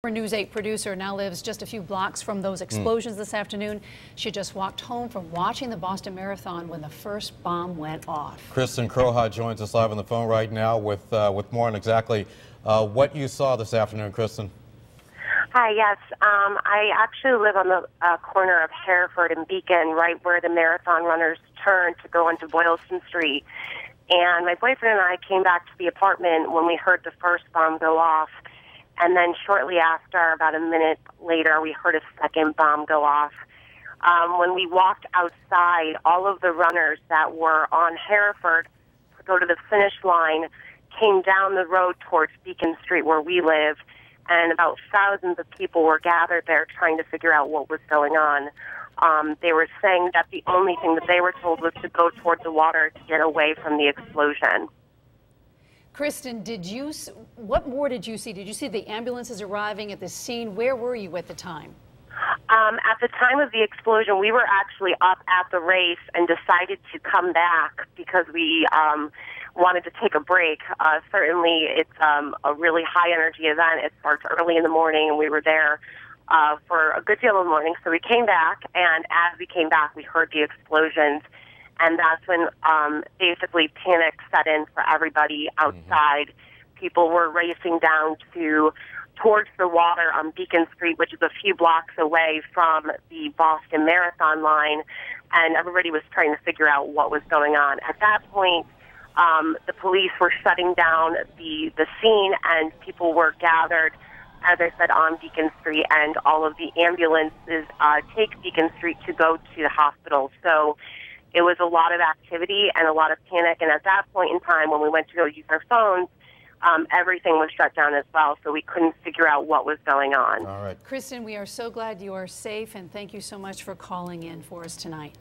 Our News 8 producer now lives just a few blocks from those explosions this afternoon. She just walked home from watching the Boston Marathon when the first bomb went off. Kristen Crowhot joins us live on the phone right now with more on exactly what you saw this afternoon, Kristen. Hi, yes. I actually live on the corner of Hereford and Beacon, right where the marathon runners turn to go onto Boylston Street. And my boyfriend and I came back to the apartment when we heard the first bomb go off. And then shortly after, about a minute later, we heard a second bomb go off. When we walked outside, all of the runners that were on Hereford to go to the finish line came down the road towards Beacon Street where we live, and about thousands of people were gathered there trying to figure out what was going on. They were saying that the only thing that they were told was to go toward the water to get away from the explosion. Kristen, what more did you see? Did you see the ambulances arriving at the scene? Where were you at the time? At the time of the explosion, we were actually up at the race and decided to come back because we wanted to take a break. Certainly, it's a really high-energy event. It starts early in the morning, and we were there for a good deal of the morning. So we came back, and as we came back, we heard the explosions. And that's when basically panic set in for everybody outside. People were racing down towards the water on Beacon Street, which is a few blocks away from the Boston Marathon line, and everybody was trying to figure out what was going on. At that point, the police were shutting down the scene, and people were gathered, as I said, on Beacon Street, and all of the ambulances take Beacon Street to go to the hospital. So it was a lot of activity and a lot of panic, and at that point in time, when we went to go use our phones, everything was shut down as well, so we couldn't figure out what was going on. All right. Kristen, we are so glad you are safe, and thank you so much for calling in for us tonight.